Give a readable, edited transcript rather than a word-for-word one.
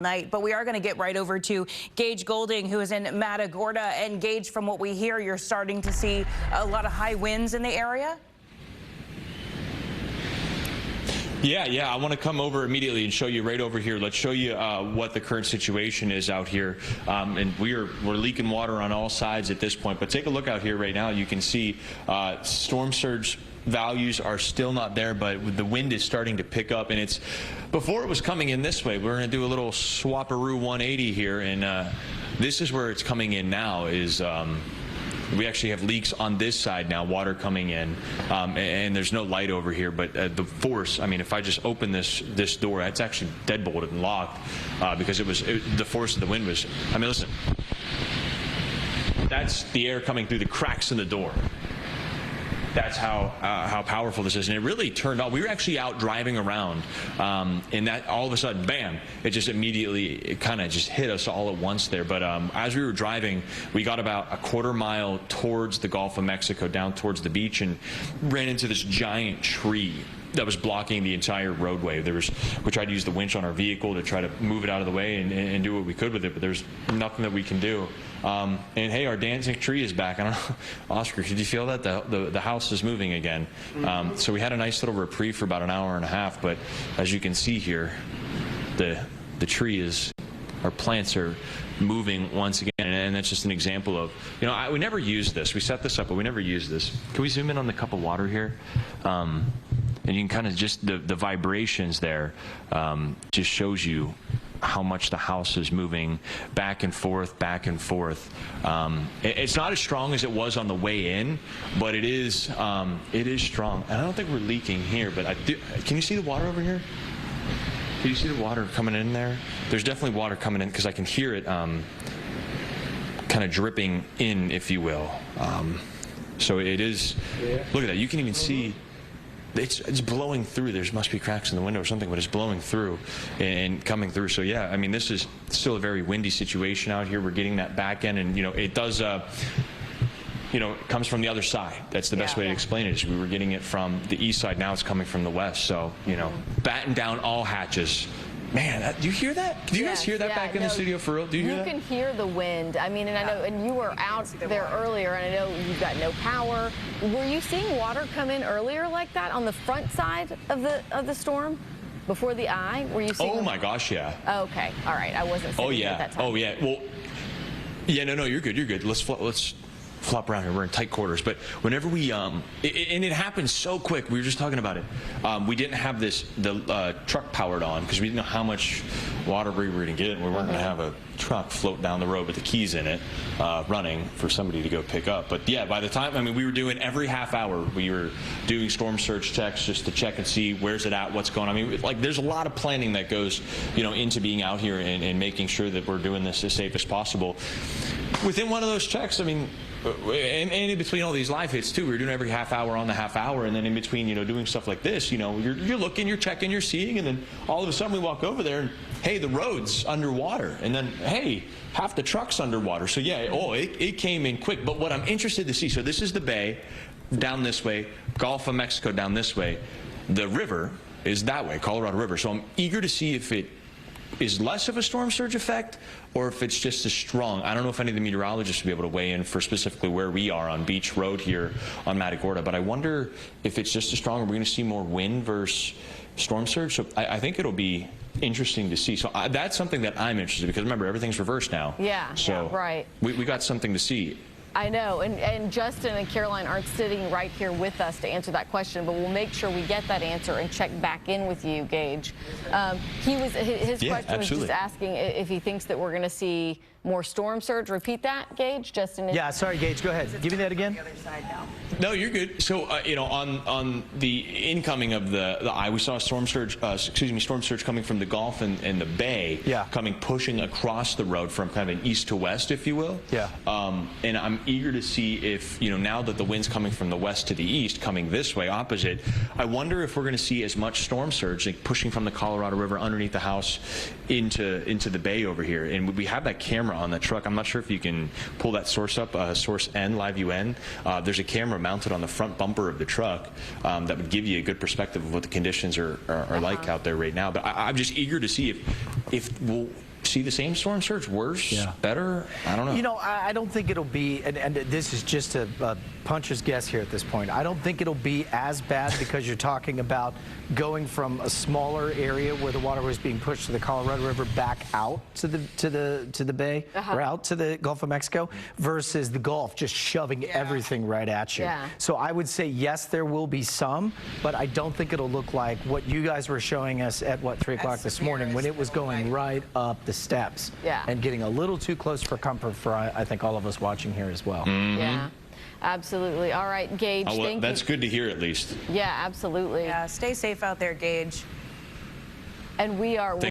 night, but we are going to get right over to Gage Goulding, who is in Matagorda. And Gage, from what we hear, you're starting to see a lot of high winds in the area. Yeah, I want to come over immediately and show you right over here. Let's show you what the current situation is out here. And we're leaking water on all sides at this point. But take a look out here right now. You can see storm surge values are still not there, but the wind is starting to pick up. And it's before it was coming in this way. We're going to do a little swaparoo 180 here, and this is where it's coming in now. We actually have leaks on this side now, water coming in, and there's no light over here, but the force, I mean, if I just open this door, it's actually deadbolted and locked because the force of the wind was, I mean, listen, that's the air coming through the cracks in the door. That's how powerful this is, and it really turned on. We were actually out driving around, and that all of a sudden, bam! It just immediately, kind of just hit us all at once there. But as we were driving, we got about a quarter mile towards the Gulf of Mexico, down towards the beach, and ran into this giant tree that was blocking the entire roadway. We tried to use the winch on our vehicle to try to move it out of the way and do what we could with it, but there's nothing that we can do. And hey, our dancing tree is back. I don't know, Oscar, did you feel that? The house is moving again. So we had a nice little reprieve for about an hour and a half, but as you can see here, the tree is, our plants are moving once again, and that's just an example of, you know, we never use this. We set this up, but we never use this. Can we zoom in on the cup of water here? And you can kind of just, the vibrations there just shows you how much the house is moving back and forth, back and forth. It's not as strong as it was on the way in, but it is strong. And I don't think we're leaking here, but can you see the water over here? Can you see the water coming in there? There's definitely water coming in because I can hear it kind of dripping in, if you will. So it is, look at that, you can even see it's blowing through. There must be cracks in the window or something, but it's blowing through and coming through. So yeah, I mean, this is still a very windy situation out here. We're getting that back end, and you know, it does, you know, it comes from the other side. That's the best way to explain it, is we were getting it from the east side, now it's coming from the west. So, you know, batten down all hatches. Man, do you hear that? Do you guys hear that back in the studio for real? Do you hear that? You can hear the wind. I mean, and I know, and you were out there earlier, and I know you've got no power. Were you seeing water come in earlier like that on the front side of the storm before the eye? Were you seeing? Oh my gosh, yeah. Okay, all right. I wasn't seeing it at that time. Oh yeah. Well, yeah. No, you're good. You're good. Let's flop around here. We're in tight quarters, but whenever we and it happens so quick. We were just talking about it. We didn't have the truck powered on because we didn't know how much water we were going to get. We weren't going to have a truck float down the road with the keys in it, running for somebody to go pick up. But yeah, by the time, I mean, we were doing every half hour. We were doing storm surge checks just to check and see where's it at, what's going on. I mean, like, there's a lot of planning that goes, you know, into being out here and making sure that we're doing this as safe as possible. Within one of those checks, I mean, and in between all these live hits too, we were doing every half hour on the half hour, and then in between, you know, doing stuff like this, you know, you're looking, you're checking, you're seeing, and then all of a sudden we walk over there and hey, the road's underwater, and then hey, half the truck's underwater. So yeah, it came in quick. But what I'm interested to see, so this is the bay down this way, Gulf of Mexico down this way, the river is that way, Colorado River. So I'm eager to see if it is less of a storm surge effect or if it's just as strong. I don't know if any of the meteorologists will be able to weigh in for specifically where we are on Beach Road here on Matagorda, but I wonder if it's just as strong. Are we going to see more wind versus storm surge? So I think it'll be interesting to see. So that's something that I'm interested in, because remember, everything's reversed now. Yeah, so yeah, right. We got something to see. I know, and Justin and Caroline aren't sitting right here with us to answer that question, but we'll make sure we get that answer and check back in with you, Gage. His question was just asking if he thinks that we're going to see more storm surge. Repeat that, Gage. Justin. Yeah, sorry, Gage. Go ahead. Give me that again. The other side now. No, you're good. So you know, on the incoming of the eye, we saw storm surge. Storm surge coming from the Gulf and the Bay. Yeah. Coming, pushing across the road from kind of an east to west, if you will. Yeah. And I'm eager to see if, you know, now that the wind's coming from the west to the east, coming this way, opposite, I wonder if we're going to see as much storm surge, like pushing from the Colorado River underneath the house into the bay over here. And we have that camera on the truck. I'm not sure if you can pull that source up, source N, live UN. There's a camera mounted on the front bumper of the truck that would give you a good perspective of what the conditions are like out there right now. But I'm just eager to see if see the same storm surge? Worse? Yeah. Better? I don't know. You know, I don't think it'll be, and this is just a puncher's guess here at this point. I don't think it'll be as bad because you're talking about going from a smaller area where the water was being pushed to the Colorado River back out to the bay or out to the Gulf of Mexico versus the Gulf just shoving everything right at you. Yeah. So I would say yes, there will be some, but I don't think it'll look like what you guys were showing us at 3 o'clock this morning when it was going right up the steps and getting a little too close for comfort for I think all of us watching here as well. Yeah. Absolutely. All right, Gage, well, thank you. that's good to hear at least. Yeah, absolutely. Yeah, stay safe out there, Gage. And we are...